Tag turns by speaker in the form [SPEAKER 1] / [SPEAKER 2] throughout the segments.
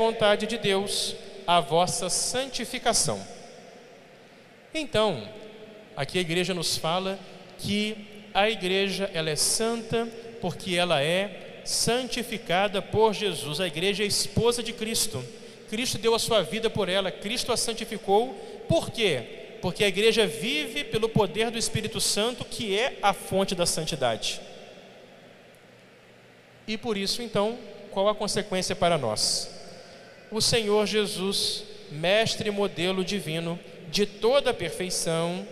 [SPEAKER 1] vontade de Deus a vossa santificação. Então, aqui a igreja nos fala que a igreja ela é santa porque ela é santificada por Jesus. A igreja é a esposa de Cristo. Cristo deu a sua vida por ela, Cristo a santificou. Por quê? Porque a igreja vive pelo poder do Espírito Santo, que é a fonte da santidade. E por isso, então, qual a consequência para nós? O Senhor Jesus, mestre e modelo divino de toda a perfeição,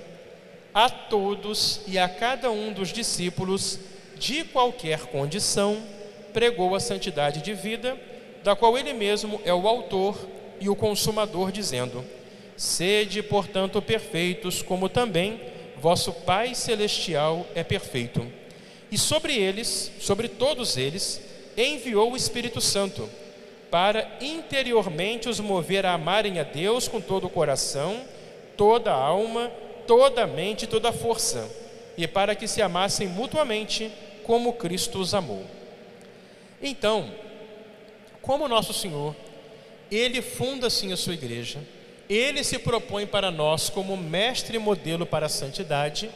[SPEAKER 1] a todos e a cada um dos discípulos, de qualquer condição, pregou a santidade de vida, da qual ele mesmo é o autor e o consumador, dizendo: sede, portanto, perfeitos, como também vosso Pai Celestial é perfeito. E sobre eles, sobre todos eles, enviou o Espírito Santo, para interiormente os mover a amarem a Deus com todo o coração, toda a alma, toda a mente e toda a força, e para que se amassem mutuamente, como Cristo os amou. Então, como nosso Senhor, Ele funda assim a sua igreja, Ele se propõe para nós como mestre e modelo para a santidade,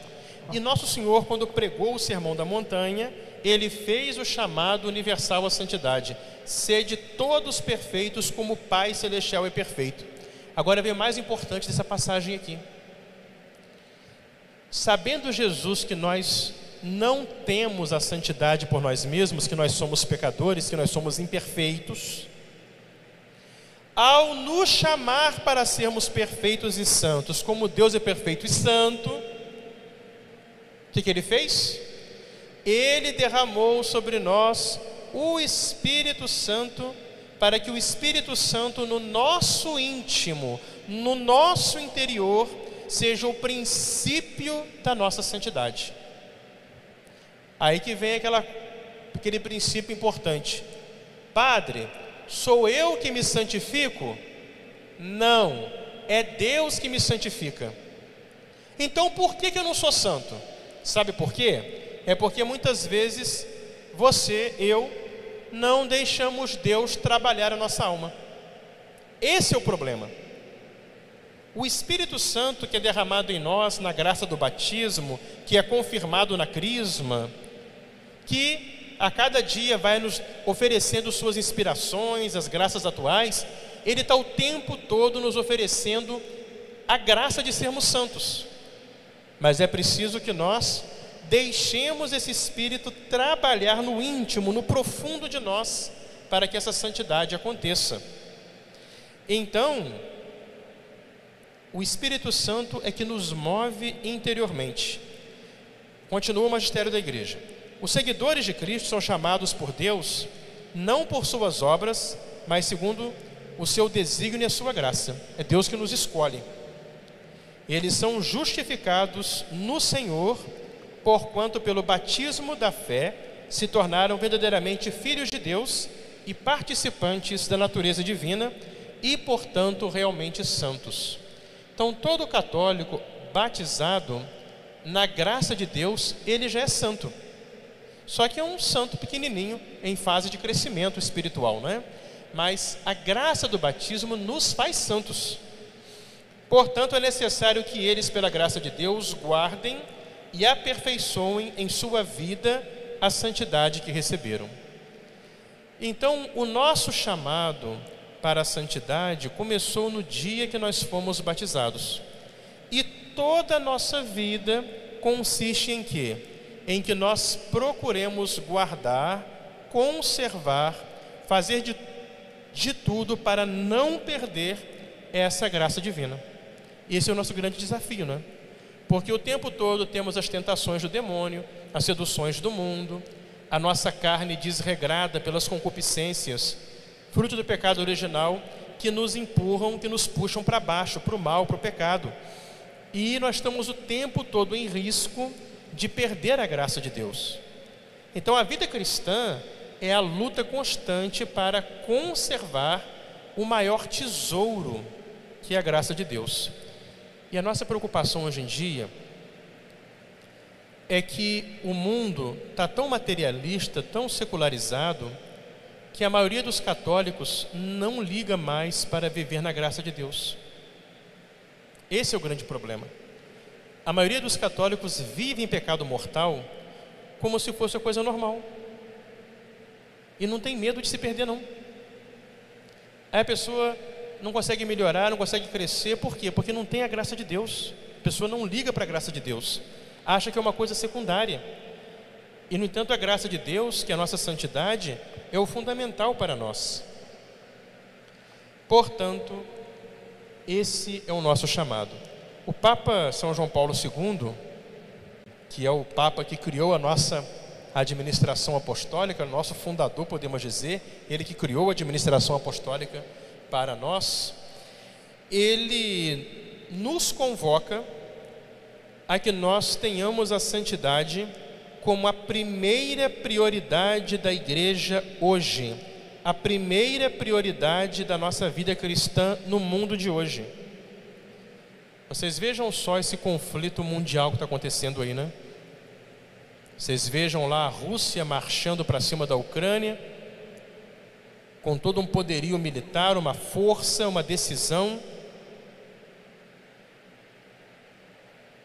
[SPEAKER 1] e nosso Senhor, quando pregou o Sermão da Montanha, Ele fez o chamado universal à santidade: sede todos perfeitos como o Pai Celestial é perfeito. Agora vem o mais importante dessa passagem aqui. Sabendo Jesus que nós não temos a santidade por nós mesmos, que nós somos pecadores, que nós somos imperfeitos, ao nos chamar para sermos perfeitos e santos, como Deus é perfeito e santo, o que Ele fez? Ele derramou sobre nós o Espírito Santo, para que o Espírito Santo no nosso íntimo, no nosso interior, seja o princípio da nossa santidade. Aí que vem aquele princípio importante: Padre, sou eu que me santifico? Não, é Deus que me santifica. Então por que eu não sou santo? Sabe por quê? É porque muitas vezes você, eu, não deixamos Deus trabalhar a nossa alma. Esse é o problema. O Espírito Santo que é derramado em nós na graça do batismo, que é confirmado na crisma, que a cada dia vai nos oferecendo suas inspirações, as graças atuais, Ele está o tempo todo nos oferecendo a graça de sermos santos. Mas é preciso que nós deixemos esse Espírito trabalhar no íntimo, no profundo de nós, para que essa santidade aconteça. Então, o Espírito Santo é que nos move interiormente. Continua o magistério da igreja. Os seguidores de Cristo são chamados por Deus, não por suas obras, mas segundo o seu desígnio e a sua graça. É Deus que nos escolhe. Eles são justificados no Senhor, porquanto pelo batismo da fé se tornaram verdadeiramente filhos de Deus e participantes da natureza divina e, portanto, realmente santos. Então, todo católico batizado na graça de Deus, ele já é santo. Só que é um santo pequenininho, em fase de crescimento espiritual, não é? Mas a graça do batismo nos faz santos. Portanto, é necessário que eles, pela graça de Deus, guardem e aperfeiçoem em sua vida a santidade que receberam. Então, o nosso chamado para a santidade começou no dia que nós fomos batizados. E toda a nossa vida consiste em quê? Em que nós procuremos guardar, conservar, fazer de tudo para não perder essa graça divina. Esse é o nosso grande desafio, né? Porque o tempo todo temos as tentações do demônio, as seduções do mundo, a nossa carne desregrada pelas concupiscências, fruto do pecado original, que nos empurram, que nos puxam para baixo, para o mal, para o pecado. E nós estamos o tempo todo em risco de perder a graça de Deus. Então a vida cristã é a luta constante para conservar o maior tesouro, que é a graça de Deus. E a nossa preocupação hoje em dia é que o mundo está tão materialista, tão secularizado, que a maioria dos católicos não liga mais para viver na graça de Deus. Esse é o grande problema. A maioria dos católicos vive em pecado mortal como se fosse uma coisa normal. E não tem medo de se perder, não. Aí a pessoa não consegue melhorar, não consegue crescer. Por quê? Porque não tem a graça de Deus. A pessoa não liga para a graça de Deus. Acha que é uma coisa secundária. E, no entanto, a graça de Deus, que é a nossa santidade, é o fundamental para nós. Portanto, esse é o nosso chamado. O Papa São João Paulo II, que é o Papa que criou a nossa administração apostólica, nosso fundador, podemos dizer, ele que criou a administração apostólica para nós, ele nos convoca a que nós tenhamos a santidade como a primeira prioridade da igreja hoje, a primeira prioridade da nossa vida cristã no mundo de hoje. Vocês vejam só esse conflito mundial que está acontecendo aí, né? Vocês vejam lá a Rússia marchando para cima da Ucrânia, com todo um poderio militar, uma força, uma decisão.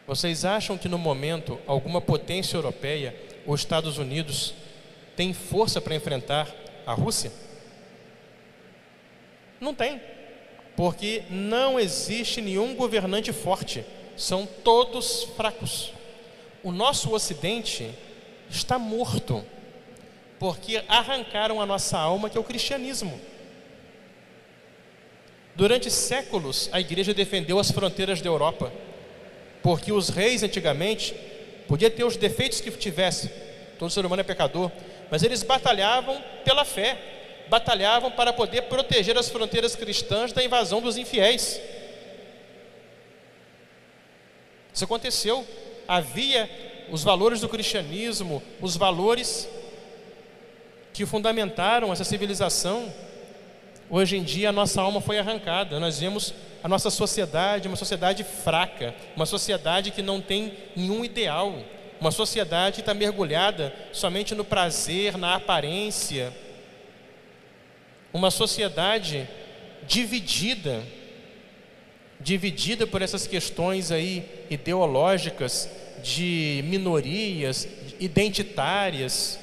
[SPEAKER 1] Vocês acham que no momento alguma potência europeia, os Estados Unidos, tem força para enfrentar a Rússia? Não tem, porque não existe nenhum governante forte, são todos fracos. O nosso Ocidente está morto, porque arrancaram a nossa alma, que é o cristianismo. Durante séculos, a igreja defendeu as fronteiras da Europa, porque os reis antigamente, podia ter os defeitos que tivesse, todo ser humano é pecador, mas eles batalhavam pela fé, batalhavam para poder proteger as fronteiras cristãs da invasão dos infiéis. Isso aconteceu. Havia os valores do cristianismo, os valores que fundamentaram essa civilização. Hoje em dia a nossa alma foi arrancada. Nós vemos a nossa sociedade, uma sociedade fraca, uma sociedade que não tem nenhum ideal, uma sociedade que está mergulhada somente no prazer, na aparência, uma sociedade dividida por essas questões aí ideológicas, de minorias, identitárias,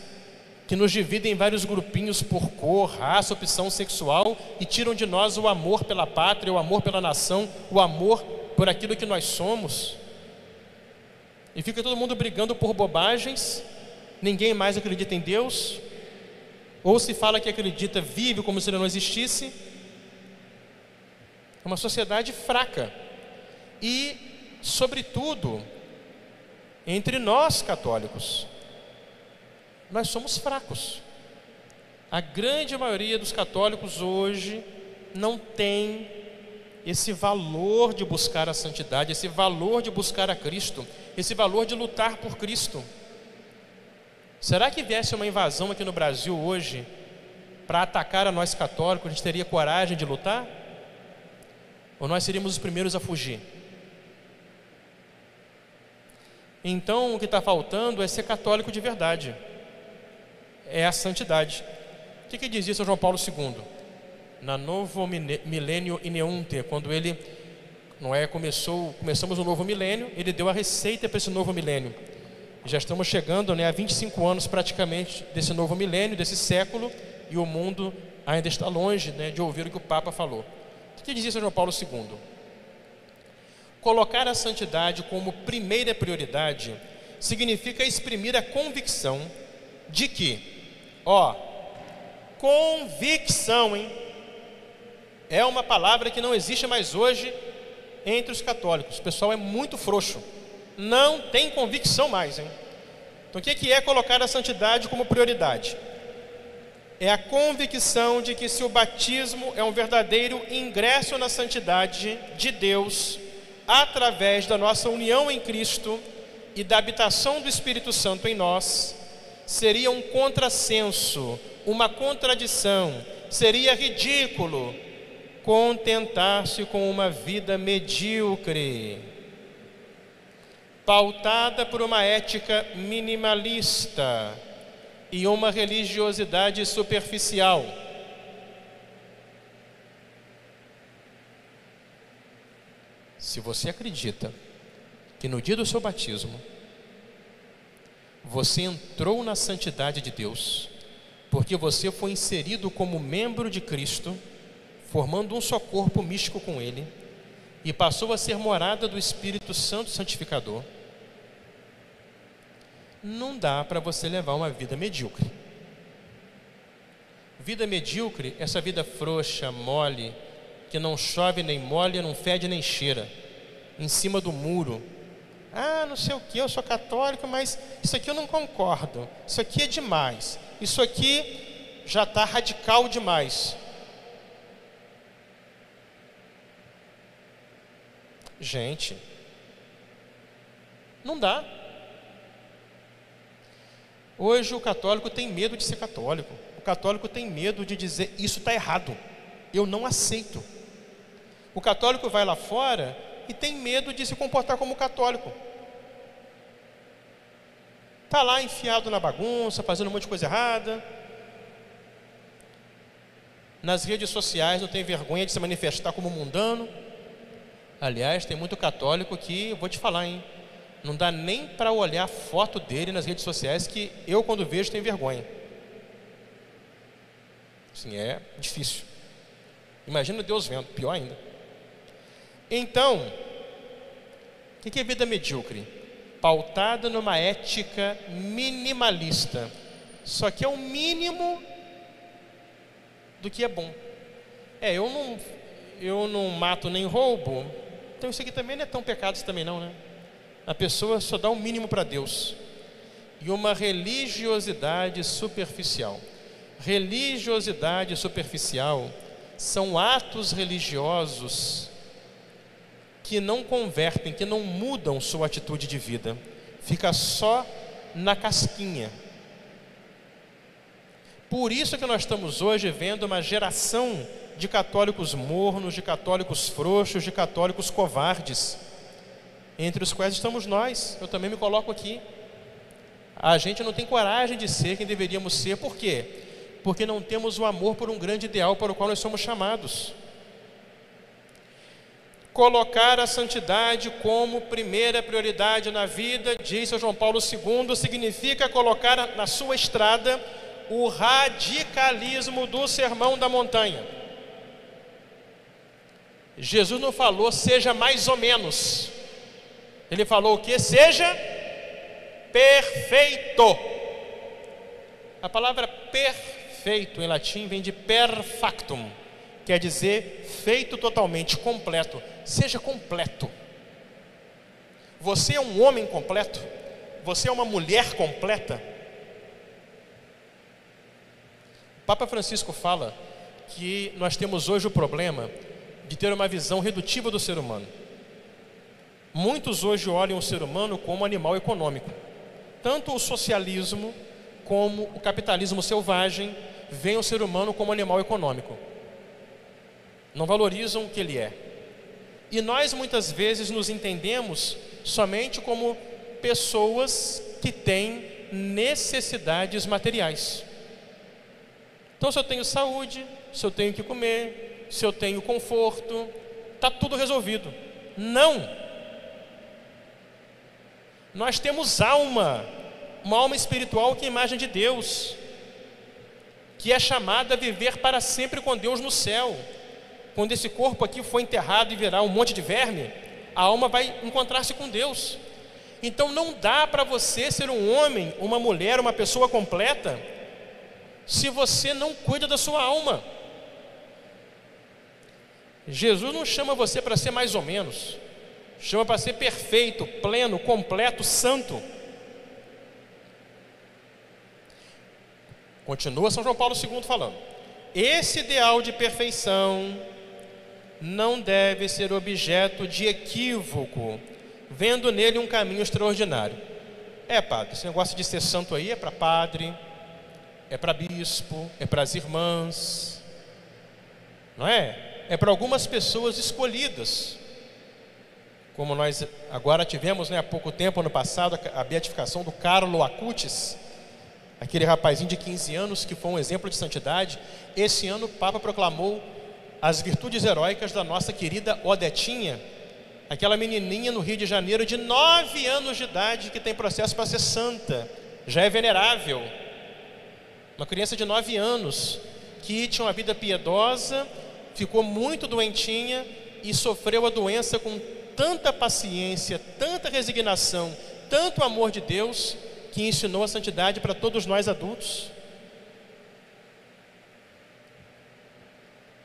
[SPEAKER 1] que nos dividem em vários grupinhos por cor, raça, opção sexual e tiram de nós o amor pela pátria, o amor pela nação, o amor por aquilo que nós somos. E fica todo mundo brigando por bobagens, ninguém mais acredita em Deus, ou se fala que acredita, vive como se ele não existisse. É uma sociedade fraca. E, sobretudo, entre nós católicos, nós somos fracos. A grande maioria dos católicos hoje não tem esse valor de buscar a santidade, esse valor de buscar a Cristo, esse valor de lutar por Cristo. Será que viesse uma invasão aqui no Brasil hoje para atacar a nós católicos, a gente teria coragem de lutar? Ou nós seríamos os primeiros a fugir? Então o que está faltando é ser católico de verdade, é a santidade. O que dizia São João Paulo II? Na Novo Milênio Ineunte, quando ele começamos um novo milênio, ele deu a receita para esse novo milênio. Já estamos chegando a 25 anos praticamente desse novo milênio, desse século, e o mundo ainda está longe de ouvir o que o Papa falou. O que dizia São João Paulo II? Colocar a santidade como primeira prioridade significa exprimir a convicção de que, convicção, é uma palavra que não existe mais hoje entre os católicos. O pessoal é muito frouxo, não tem convicção mais, Então o que é colocar a santidade como prioridade? É a convicção de que se o batismo é um verdadeiro ingresso na santidade de Deus, através da nossa união em Cristo e da habitação do Espírito Santo em nós, seria um contrassenso, uma contradição, seria ridículo contentar-se com uma vida medíocre, pautada por uma ética minimalista e uma religiosidade superficial. Se você acredita que no dia do seu batismo você entrou na santidade de Deus, porque você foi inserido como membro de Cristo, formando um só corpo místico com Ele, e passou a ser morada do Espírito Santo Santificador, não dá para você levar uma vida medíocre. Vida medíocre, essa vida frouxa, mole, que não chove nem molha, não fede nem cheira, em cima do muro. Ah, não sei o que, eu sou católico, mas isso aqui eu não concordo, isso aqui é demais, isso aqui já está radical demais. Gente, não dá. Hoje o católico tem medo de ser católico. O católico tem medo de dizer, isso está errado, eu não aceito. O católico vai lá fora e tem medo de se comportar como católico. Está lá enfiado na bagunça, fazendo um monte de coisa errada. Nas redes sociais não tem vergonha de se manifestar como mundano. Aliás, tem muito católico que, eu vou te falar, hein, não dá nem para olhar a foto dele nas redes sociais, que eu, quando vejo, tenho vergonha. Assim, é difícil. Imagina Deus vendo, pior ainda. Então, o que é vida medíocre? Pautada numa ética minimalista. Só que é o mínimo do que é bom. Eu não mato nem roubo, então isso aqui também não é tão pecado também não, né? A pessoa só dá o mínimo para Deus. E uma religiosidade superficial. Religiosidade superficial são atos religiosos que não convertem, que não mudam sua atitude de vida. Fica só na casquinha. Por isso que nós estamos hoje vendo uma geração de católicos mornos, de católicos frouxos, de católicos covardes, entre os quais estamos nós. Eu também me coloco aqui. A gente não tem coragem de ser quem deveríamos ser. Por quê? Porque não temos o amor por um grande ideal para o qual nós somos chamados. Colocar a santidade como primeira prioridade na vida, diz São João Paulo II, significa colocar na sua estrada o radicalismo do Sermão da Montanha. Jesus não falou seja mais ou menos. Ele falou o que? Seja perfeito. A palavra perfeito em latim vem de perfectum, quer dizer feito totalmente, completo. Seja completo. Você é um homem completo? Você é uma mulher completa? O Papa Francisco fala que nós temos hoje o problema de ter uma visão redutiva do ser humano. Muitos hoje olham o ser humano como animal econômico. Tanto o socialismo como o capitalismo selvagem veem o ser humano como animal econômico. Não valorizam o que ele é. E nós muitas vezes nos entendemos somente como pessoas que têm necessidades materiais. Então, se eu tenho saúde, se eu tenho que comer, se eu tenho conforto, está tudo resolvido. Não! Nós temos alma, uma alma espiritual que é a imagem de Deus, que é chamada a viver para sempre com Deus no céu. Quando esse corpo aqui for enterrado e virar um monte de verme, a alma vai encontrar-se com Deus. Então não dá para você ser um homem, uma mulher, uma pessoa completa, se você não cuida da sua alma. Jesus não chama você para ser mais ou menos, chama para ser perfeito, pleno, completo, santo. Continua São João Paulo II falando: esse ideal de perfeição não deve ser objeto de equívoco, vendo nele um caminho extraordinário. Padre, esse negócio de ser santo aí é para padre, é para bispo, é para as irmãs, não é? É para algumas pessoas escolhidas, como nós agora tivemos, há pouco tempo, ano passado, a beatificação do Carlo Acutis, aquele rapazinho de 15 anos que foi um exemplo de santidade. Esse ano o Papa proclamou as virtudes heróicas da nossa querida Odetinha, Aquela menininha no Rio de Janeiro de 9 anos de idade que tem processo para ser santa, já é venerável. Uma criança de 9 anos que tinha uma vida piedosa, ficou muito doentinha e sofreu a doença com tanta paciência, tanta resignação, tanto amor de Deus, que ensinou a santidade para todos nós adultos.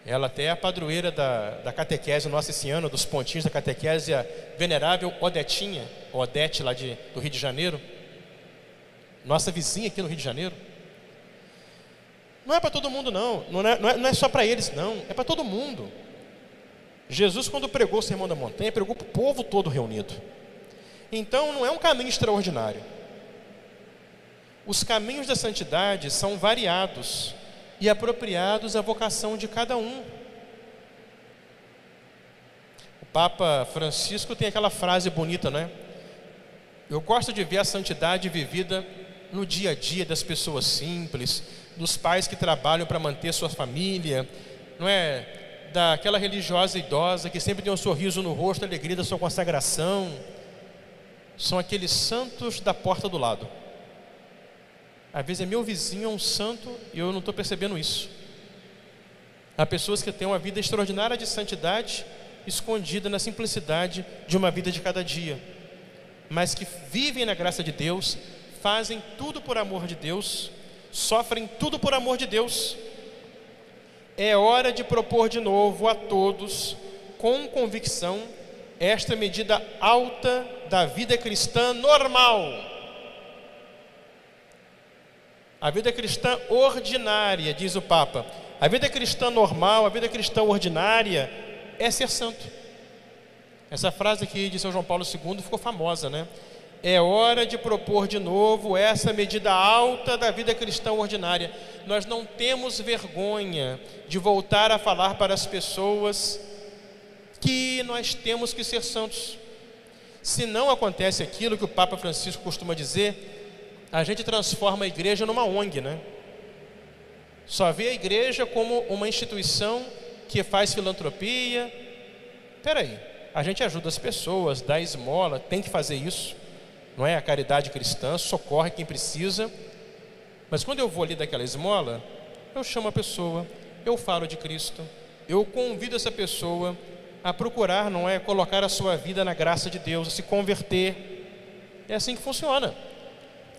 [SPEAKER 1] Ela até é a padroeira da catequese nossa esse ano, dos pontinhos da catequese, a venerável Odetinha, Odete lá do Rio de Janeiro, nossa vizinha aqui no Rio de Janeiro. Não é para todo mundo não é só para eles não, é para todo mundo. Jesus, quando pregou o Sermão da Montanha, pregou para o povo todo reunido. Então não é um caminho extraordinário. Os caminhos da santidade são variados e apropriados à vocação de cada um. O Papa Francisco tem aquela frase bonita, né? Eu gosto de ver a santidade vivida no dia a dia das pessoas simples, dos pais que trabalham para manter sua família, não é? Daquela religiosa idosa que sempre tem um sorriso no rosto, a alegria da sua consagração. São aqueles santos da porta do lado. Às vezes é meu vizinho, é um santo e eu não estou percebendo isso. Há pessoas que têm uma vida extraordinária de santidade, escondida na simplicidade de uma vida de cada dia, mas que vivem na graça de Deus, fazem tudo por amor de Deus, sofrem tudo por amor de Deus. É hora de propor de novo a todos, com convicção, esta medida alta da vida cristã normal. A vida cristã ordinária, diz o Papa. A vida cristã normal, a vida cristã ordinária é ser santo. Essa frase aqui de São João Paulo II ficou famosa, né? É hora de propor de novo essa medida alta da vida cristã ordinária. Nós não temos vergonha de voltar a falar para as pessoas que nós temos que ser santos. Se não acontece aquilo que o Papa Francisco costuma dizer, a gente transforma a igreja numa ONG, né? Só vê a igreja como uma instituição que faz filantropia. Peraí, a gente ajuda as pessoas, dá esmola, tem que fazer isso. Não é a caridade cristã, socorre quem precisa. Mas quando eu vou ali daquela esmola, eu chamo a pessoa, eu falo de Cristo, eu convido essa pessoa a procurar, não é, colocar a sua vida na graça de Deus, a se converter. É assim que funciona.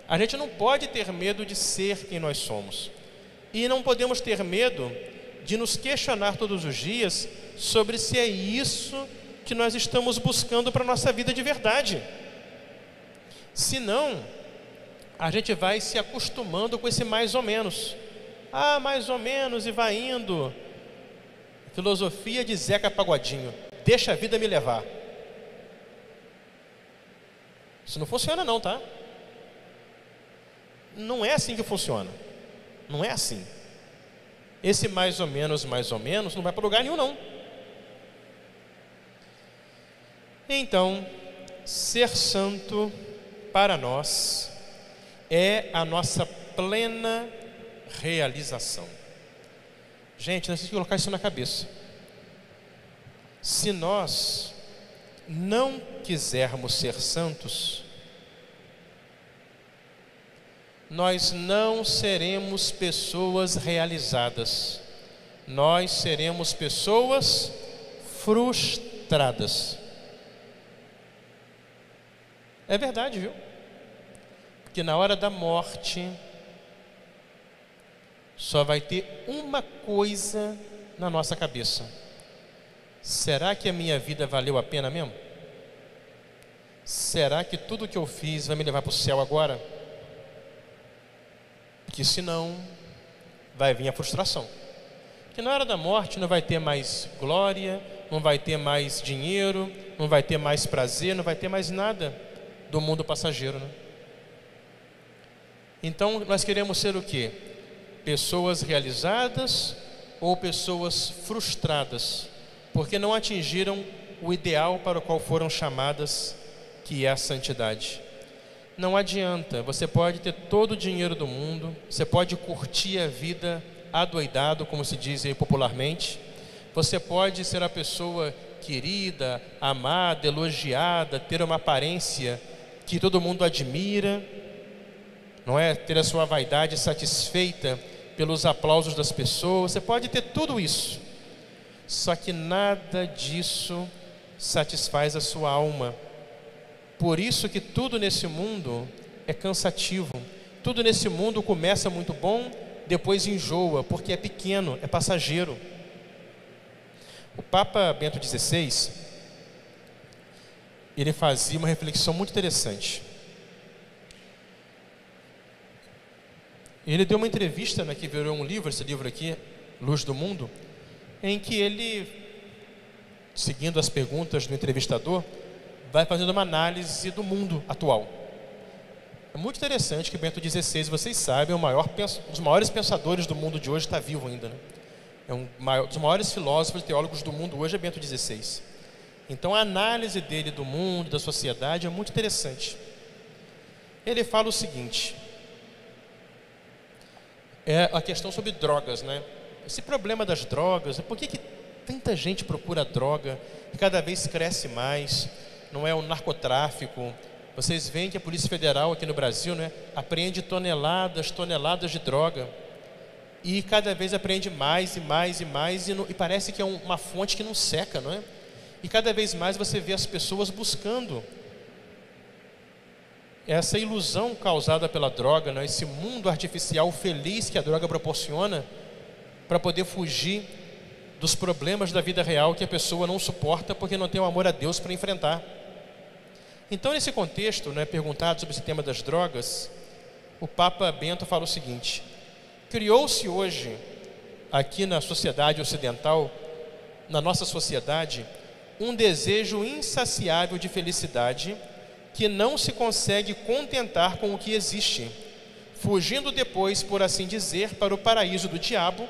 [SPEAKER 1] A gente não pode ter medo de ser quem nós somos. E não podemos ter medo de nos questionar todos os dias sobre se é isso que nós estamos buscando para a nossa vida de verdade. Senão, a gente vai se acostumando com esse mais ou menos. Ah, mais ou menos, e vai indo. Filosofia de Zeca Pagodinho. Deixa a vida me levar. Isso não funciona não, tá? Não é assim que funciona. Não é assim. Esse mais ou menos, não vai para lugar nenhum, não. Então, ser santo para nós é a nossa plena realização. Gente, nós temos que colocar isso na cabeça. Se nós não quisermos ser santos, nós não seremos pessoas realizadas. Nós seremos pessoas frustradas. É verdade, viu? Porque na hora da morte só vai ter uma coisa na nossa cabeça: será que a minha vida valeu a pena mesmo? Será que tudo que eu fiz vai me levar para o céu agora? Porque senão vai vir a frustração. Porque na hora da morte não vai ter mais glória, não vai ter mais dinheiro, não vai ter mais prazer, não vai ter mais nada do mundo passageiro, né? Então nós queremos ser o quê? Pessoas realizadas ou pessoas frustradas, porque não atingiram o ideal para o qual foram chamadas, que é a santidade. Não adianta, você pode ter todo o dinheiro do mundo, você pode curtir a vida adoidado, como se diz aí popularmente, Você pode ser a pessoa querida, amada, elogiada, ter uma aparência que todo mundo admira, não é? Ter a sua vaidade satisfeita pelos aplausos das pessoas. Você pode ter tudo isso, só que nada disso satisfaz a sua alma. Por isso que tudo nesse mundo é cansativo. Tudo nesse mundo começa muito bom, depois enjoa, porque é pequeno, é passageiro. O Papa Bento XVI, ele fazia uma reflexão muito interessante. Ele deu uma entrevista, né, que virou um livro, esse livro aqui, Luz do Mundo, em que ele, seguindo as perguntas do entrevistador, vai fazendo uma análise do mundo atual. É muito interessante que Bento XVI, vocês sabem, um dos maiores pensadores do mundo de hoje, está vivo ainda, né? É dos maiores filósofos e teólogos do mundo hoje é Bento XVI. Então a análise dele do mundo, da sociedade é muito interessante. Ele fala o seguinte, é a questão sobre drogas, né? Esse problema das drogas, por que tanta gente procura droga e cada vez cresce mais? Não é o narcotráfico? Vocês veem que a Polícia Federal aqui no Brasil, né, apreende toneladas de droga e cada vez apreende mais e mais e mais e parece que é uma fonte que não seca, não é? E cada vez mais você vê as pessoas buscando essa ilusão causada pela droga, né? Esse mundo artificial feliz que a droga proporciona para poder fugir dos problemas da vida real que a pessoa não suporta porque não tem o amor a Deus para enfrentar. Então, nesse contexto, né, perguntado sobre esse tema das drogas, o Papa Bento fala o seguinte: criou-se hoje, aqui na sociedade ocidental, na nossa sociedade, um desejo insaciável de felicidade que não se consegue contentar com o que existe, fugindo depois, por assim dizer, para o paraíso do diabo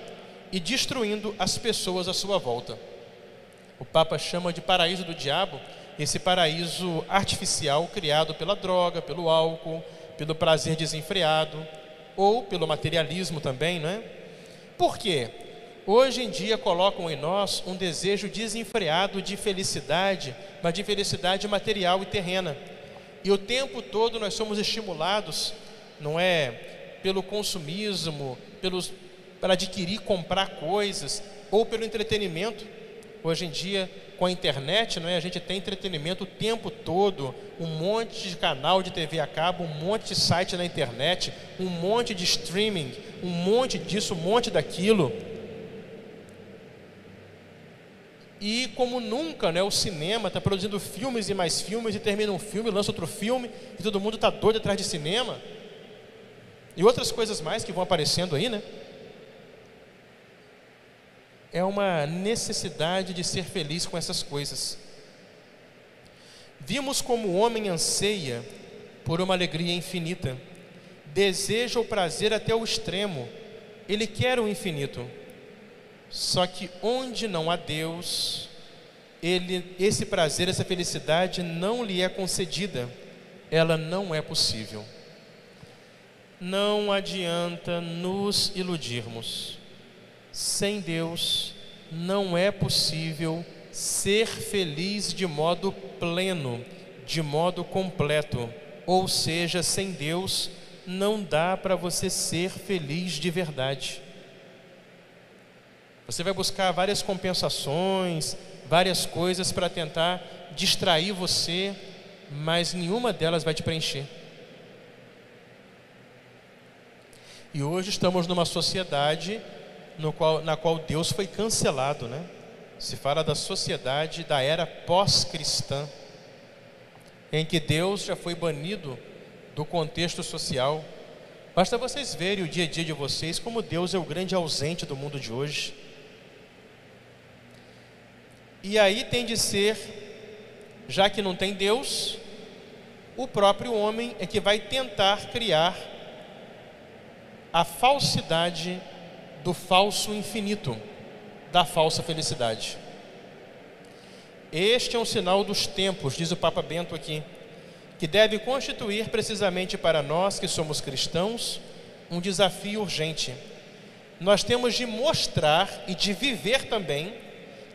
[SPEAKER 1] e destruindo as pessoas à sua volta. O Papa chama de paraíso do diabo esse paraíso artificial criado pela droga, pelo álcool, pelo prazer desenfreado ou pelo materialismo também, não é? Por quê? Hoje em dia colocam em nós um desejo desenfreado de felicidade, mas de felicidade material e terrena. E o tempo todo nós somos estimulados, não é, pelo consumismo, para adquirir, comprar coisas, ou pelo entretenimento. Hoje em dia, com a internet, não é, a gente tem entretenimento o tempo todo, um monte de canal de TV a cabo, um monte de site na internet, um monte de streaming, um monte disso, um monte daquilo. E como nunca, né, o cinema está produzindo filmes e mais filmes, e termina um filme, lança outro filme, e todo mundo está doido atrás de cinema. E outras coisas mais que vão aparecendo aí, né? É uma necessidade de ser feliz com essas coisas. Vimos como o homem anseia por uma alegria infinita, deseja o prazer até o extremo, ele quer o infinito. Só que onde não há Deus, esse prazer, essa felicidade não lhe é concedida, ela não é possível. Não adianta nos iludirmos. Sem Deus não é possível ser feliz de modo pleno, de modo completo. Ou seja, sem Deus não dá para você ser feliz de verdade. Você vai buscar várias compensações, várias coisas para tentar distrair você, mas nenhuma delas vai te preencher. E hoje estamos numa sociedade na qual Deus foi cancelado, né? Se fala da sociedade da era pós-cristã, em que Deus já foi banido do contexto social. Basta vocês verem o dia a dia de vocês, como Deus é o grande ausente do mundo de hoje. E aí tem de ser, já que não tem Deus, o próprio homem é que vai tentar criar a falsidade do falso infinito, da falsa felicidade. Este é um sinal dos tempos, diz o Papa Bento aqui, que deve constituir precisamente para nós que somos cristãos um desafio urgente. Nós temos de mostrar e de viver também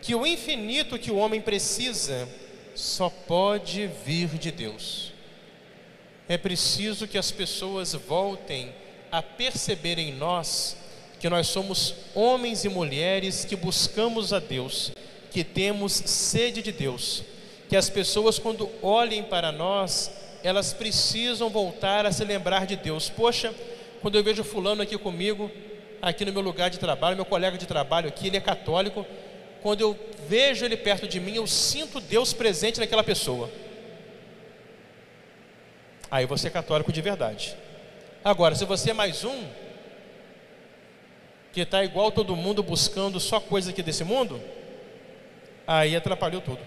[SPEAKER 1] que o infinito que o homem precisa só pode vir de Deus. É preciso que as pessoas voltem a perceber em nós que nós somos homens e mulheres que buscamos a Deus, que temos sede de Deus, que as pessoas, quando olhem para nós, elas precisam voltar a se lembrar de Deus. Poxa, quando eu vejo fulano aqui comigo, aqui no meu lugar de trabalho, meu colega de trabalho aqui, ele é católico, quando eu vejo ele perto de mim, eu sinto Deus presente naquela pessoa. Aí você é católico de verdade. Agora, se você é mais um, que está igual todo mundo buscando só coisa aqui desse mundo, aí atrapalhou tudo.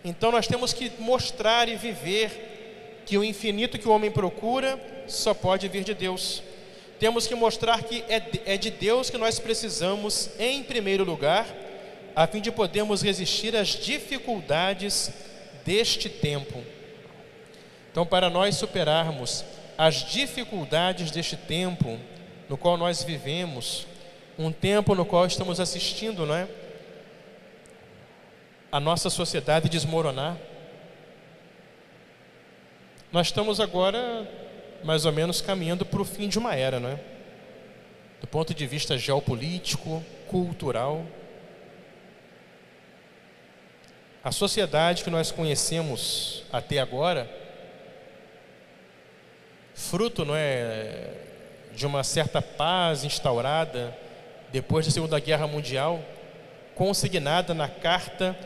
[SPEAKER 1] Então nós temos que mostrar e viver que o infinito que o homem procura só pode vir de Deus. Temos que mostrar que é de Deus que nós precisamos em primeiro lugar, a fim de podermos resistir às dificuldades deste tempo. Então, para nós superarmos as dificuldades deste tempo no qual nós vivemos, um tempo no qual estamos assistindo, não é? A nossa sociedade desmoronar. Nós estamos agora mais ou menos caminhando para o fim de uma era, não é? Do ponto de vista geopolítico, cultural. A sociedade que nós conhecemos até agora, fruto, não é, de uma certa paz instaurada depois da Segunda Guerra Mundial, consignada na Carta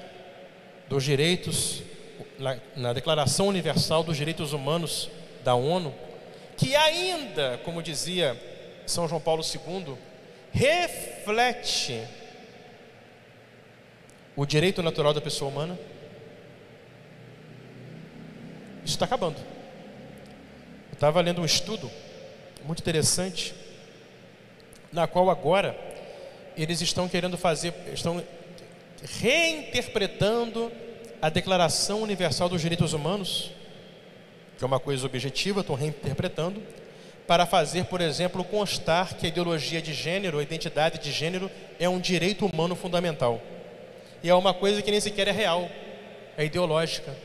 [SPEAKER 1] dos Direitos, na Declaração Universal dos Direitos Humanos da ONU, que ainda, como dizia São João Paulo II, reflete o direito natural da pessoa humana. Isso está acabando. Eu estava lendo um estudo muito interessante, na qual agora eles estão querendo fazer, estão reinterpretando a Declaração Universal dos Direitos Humanos, que é uma coisa objetiva, estão reinterpretando, para fazer, por exemplo, constar que a ideologia de gênero, a identidade de gênero, é um direito humano fundamental. E é uma coisa que nem sequer é real, é ideológica.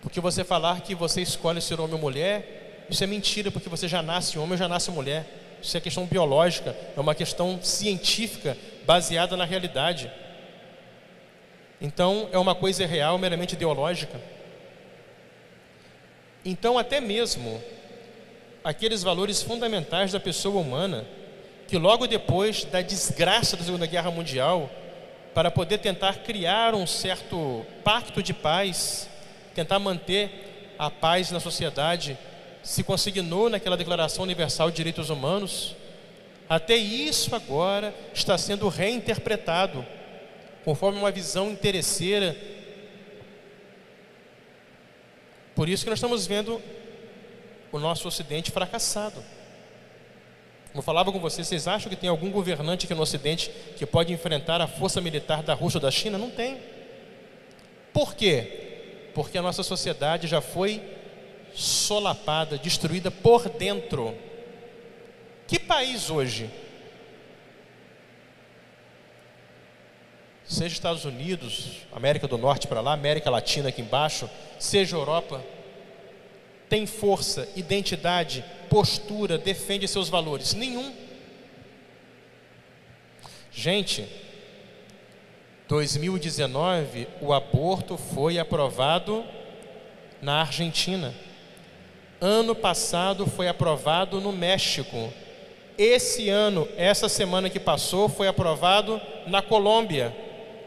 [SPEAKER 1] Porque você falar que você escolhe ser homem ou mulher, isso é mentira, porque você já nasce homem ou já nasce mulher. Isso é questão biológica, é uma questão científica, baseada na realidade. Então, é uma coisa real, meramente ideológica. Então, até mesmo aqueles valores fundamentais da pessoa humana, que logo depois da desgraça da Segunda Guerra Mundial, para poder tentar criar um certo pacto de paz, tentar manter a paz na sociedade, se consignou naquela Declaração Universal de Direitos Humanos, até isso agora está sendo reinterpretado, conforme uma visão interesseira. Por isso que nós estamos vendo o nosso Ocidente fracassado. Como eu falava com vocês, vocês acham que tem algum governante aqui no Ocidente que pode enfrentar a força militar da Rússia ou da China? Não tem. Por quê? Porque a nossa sociedade já foi solapada, destruída por dentro. Que país hoje, seja Estados Unidos, América do Norte para lá, América Latina aqui embaixo, seja Europa, tem força, identidade, postura, defende seus valores? Nenhum. Gente, 2019, o aborto foi aprovado na Argentina. Ano passado foi aprovado no México. Esse ano, essa semana que passou, foi aprovado na Colômbia.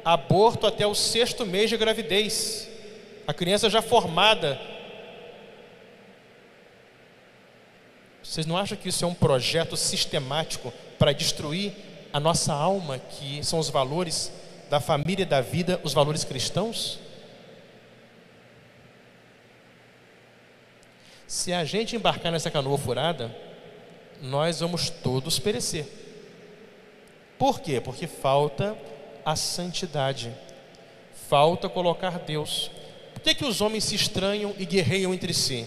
[SPEAKER 1] Aborto até o 6º mês de gravidez. A criança já formada. Vocês não acham que isso é um projeto sistemático para destruir a nossa alma, que são os valores da família e da vida, os valores cristãos? Se a gente embarcar nessa canoa furada, nós vamos todos perecer. Por quê? Porque falta a santidade, falta colocar Deus. Por que os homens se estranham e guerreiam entre si?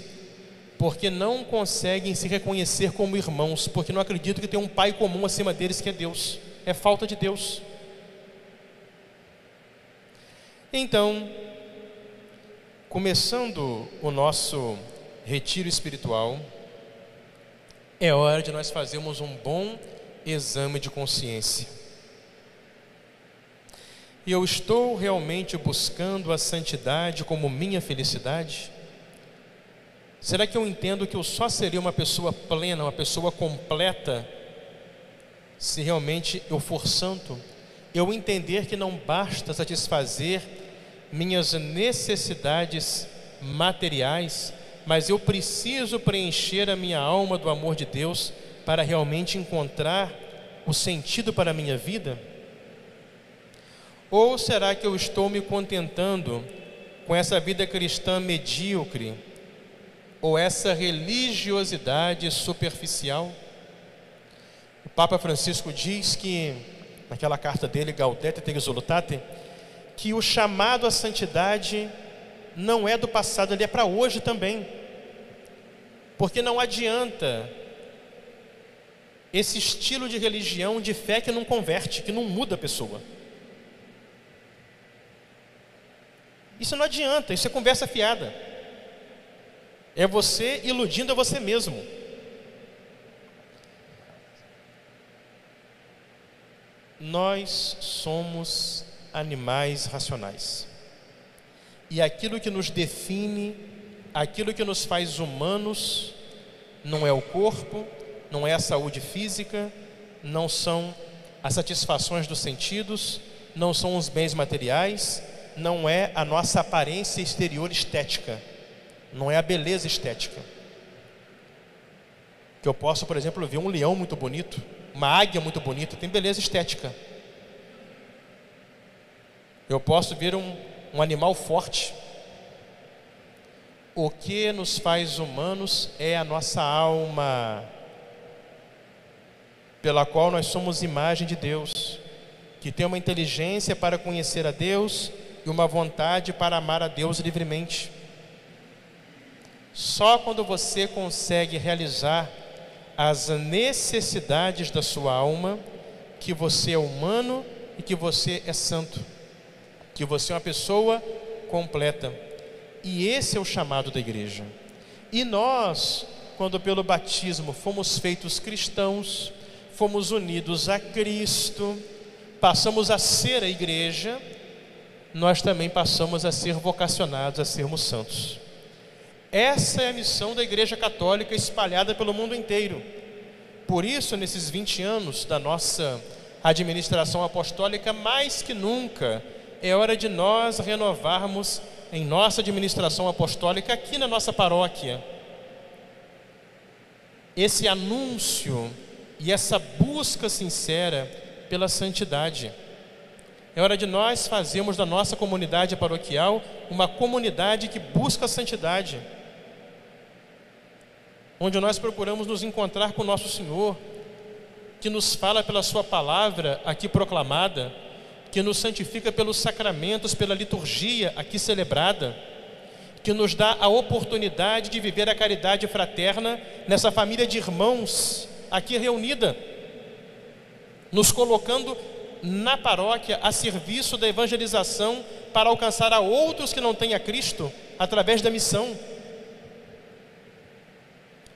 [SPEAKER 1] Porque não conseguem se reconhecer como irmãos, porque não acreditam que tem um pai comum acima deles, que é Deus. É falta de Deus. Então, começando o nosso retiro espiritual, é hora de nós fazermos um bom exame de consciência. E eu estou realmente buscando a santidade como minha felicidade? Será que eu entendo que eu só seria uma pessoa plena, uma pessoa completa, se realmente eu for santo? Eu entender que não basta satisfazer minhas necessidades materiais, mas eu preciso preencher a minha alma do amor de Deus para realmente encontrar o sentido para a minha vida? Ou será que eu estou me contentando com essa vida cristã medíocre, ou essa religiosidade superficial? O Papa Francisco diz que, naquela carta dele, Gaudete et Exsultate, que o chamado à santidade não é do passado, ele é para hoje também. Porque não adianta esse estilo de religião, de fé que não converte, que não muda a pessoa. Isso não adianta, isso é conversa fiada. É você iludindo a você mesmo. Nós somos animais racionais. E aquilo que nos define, aquilo que nos faz humanos, não é o corpo, não é a saúde física, não são as satisfações dos sentidos, não são os bens materiais, não é a nossa aparência exterior estética, não é a beleza estética. Que eu posso, por exemplo, ver um leão muito bonito, uma águia muito bonita, tem beleza estética. Eu posso ver um animal forte. O que nos faz humanos é a nossa alma, pela qual nós somos imagem de Deus, que tem uma inteligência para conhecer a Deus e uma vontade para amar a Deus livremente. Só quando você consegue realizar as necessidades da sua alma, que você é humano e que você é santo, que você é uma pessoa completa. E esse é o chamado da igreja. E nós, quando pelo batismo fomos feitos cristãos, fomos unidos a Cristo, passamos a ser a igreja, nós também passamos a ser vocacionados a sermos santos. Essa é a missão da Igreja Católica espalhada pelo mundo inteiro. Por isso, nesses 20 anos da nossa administração apostólica, mais que nunca, é hora de nós renovarmos em nossa administração apostólica, aqui na nossa paróquia, esse anúncio e essa busca sincera pela santidade. É hora de nós fazermos da nossa comunidade paroquial uma comunidade que busca a santidade, onde nós procuramos nos encontrar com o nosso Senhor, que nos fala pela sua palavra aqui proclamada, que nos santifica pelos sacramentos, pela liturgia aqui celebrada, que nos dá a oportunidade de viver a caridade fraterna nessa família de irmãos aqui reunida, nos colocando na paróquia a serviço da evangelização para alcançar a outros que não têm a Cristo através da missão.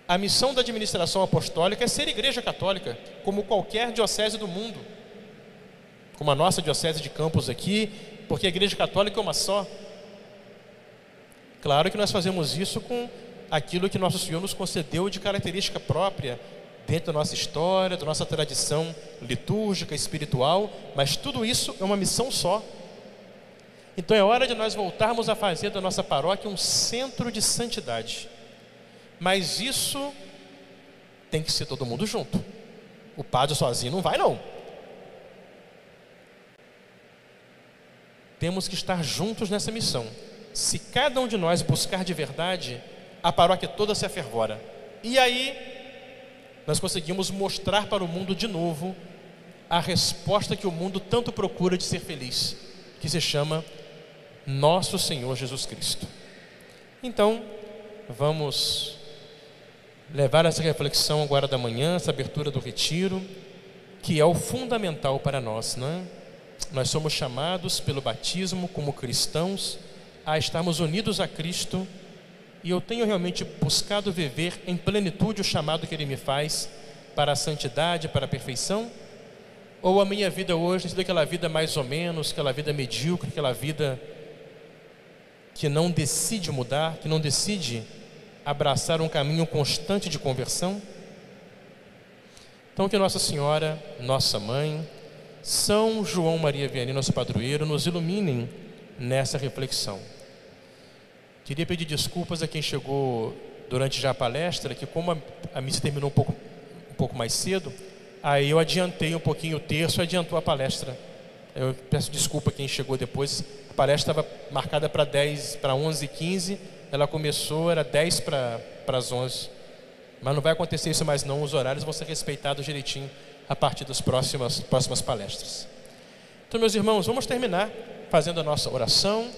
[SPEAKER 1] A missão da administração apostólica é ser igreja católica, como qualquer diocese do mundo, como a nossa diocese de Campos aqui, porque a igreja católica é uma só. Claro que nós fazemos isso com aquilo que nosso Senhor nos concedeu de característica própria, dentro da nossa história, da nossa tradição litúrgica, espiritual, mas tudo isso é uma missão só. Então é hora de nós voltarmos a fazer da nossa paróquia um centro de santidade. Mas isso tem que ser todo mundo junto. O padre sozinho não vai, não. Temos que estar juntos nessa missão. Se cada um de nós buscar de verdade, a paróquia toda se afervora. E aí, nós conseguimos mostrar para o mundo de novo a resposta que o mundo tanto procura de ser feliz, que se chama Nosso Senhor Jesus Cristo. Então, vamos levar essa reflexão agora da manhã, essa abertura do retiro, que é o fundamental para nós, não é? Nós somos chamados pelo batismo como cristãos a estarmos unidos a Cristo, e eu tenho realmente buscado viver em plenitude o chamado que Ele me faz para a santidade, para a perfeição? Ou a minha vida hoje tem sido aquela vida mais ou menos, aquela vida medíocre, aquela vida que não decide mudar, que não decide abraçar um caminho constante de conversão? Então que Nossa Senhora, nossa Mãe, São João Maria Vianney, nosso padroeiro, nos iluminem nessa reflexão. Queria pedir desculpas a quem chegou durante já a palestra, que como a missa terminou um pouco mais cedo, aí eu adiantei um pouquinho o terço e adiantou a palestra. Eu peço desculpa a quem chegou depois. A palestra estava marcada para 11h15, ela começou, era 10 para as 11. Mas não vai acontecer isso mais não, os horários vão ser respeitados direitinho a partir das próximas palestras. Então, meus irmãos, vamos terminar fazendo a nossa oração,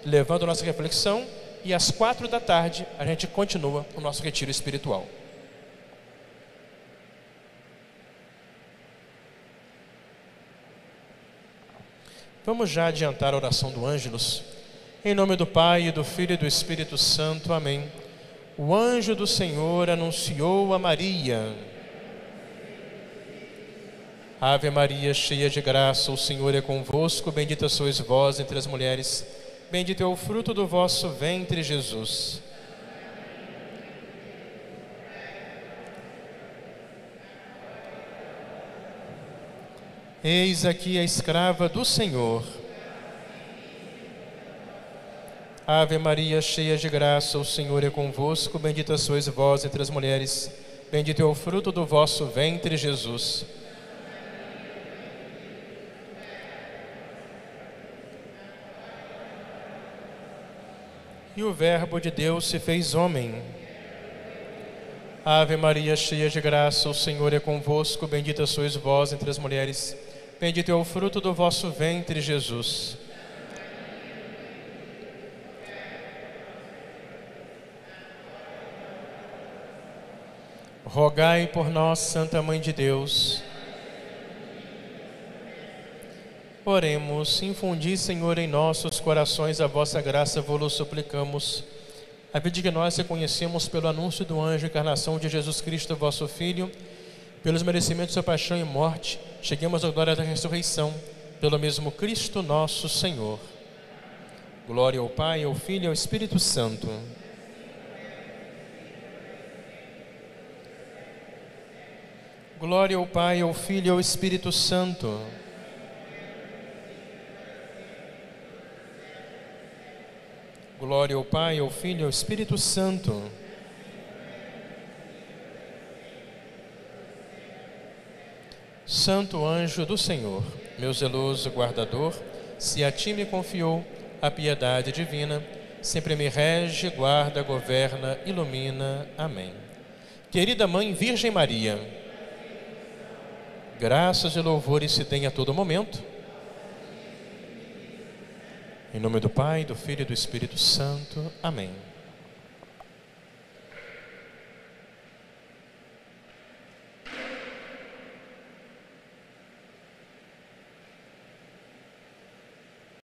[SPEAKER 1] levando a nossa reflexão, e às 16h a gente continua o nosso retiro espiritual. Vamos já adiantar a oração do Ângelus. Em nome do Pai, e do Filho e do Espírito Santo. Amém. O anjo do Senhor anunciou a Maria. Ave Maria, cheia de graça, o Senhor é convosco. Bendita sois vós entre as mulheres. Bendito é o fruto do vosso ventre, Jesus. Eis aqui a escrava do Senhor. Ave Maria, cheia de graça, o Senhor é convosco. Bendita sois vós entre as mulheres. Bendito é o fruto do vosso ventre, Jesus. E o Verbo de Deus se fez homem. Ave Maria, cheia de graça, o Senhor é convosco. Bendita sois vós entre as mulheres. Bendito é o fruto do vosso ventre, Jesus. Rogai por nós, Santa Mãe de Deus. Oremos. Infundi, Senhor, em nossos corações a vossa graça, vos suplicamos, a fim de que nós reconhecemos pelo anúncio do anjo a encarnação de Jesus Cristo, vosso Filho, pelos merecimentos de sua paixão e morte, cheguemos à glória da ressurreição, pelo mesmo Cristo nosso Senhor. Glória ao Pai, ao Filho e ao Espírito Santo. Glória ao Pai, ao Filho e ao Espírito Santo. Glória ao Pai, ao Filho e ao Espírito Santo. Santo anjo do Senhor, meu zeloso guardador, se a ti me confiou a piedade divina, sempre me rege, guarda, governa, ilumina. Amém. Querida Mãe Virgem Maria, graças e louvores se deem a todo momento. Em nome do Pai, do Filho e do Espírito Santo. Amém.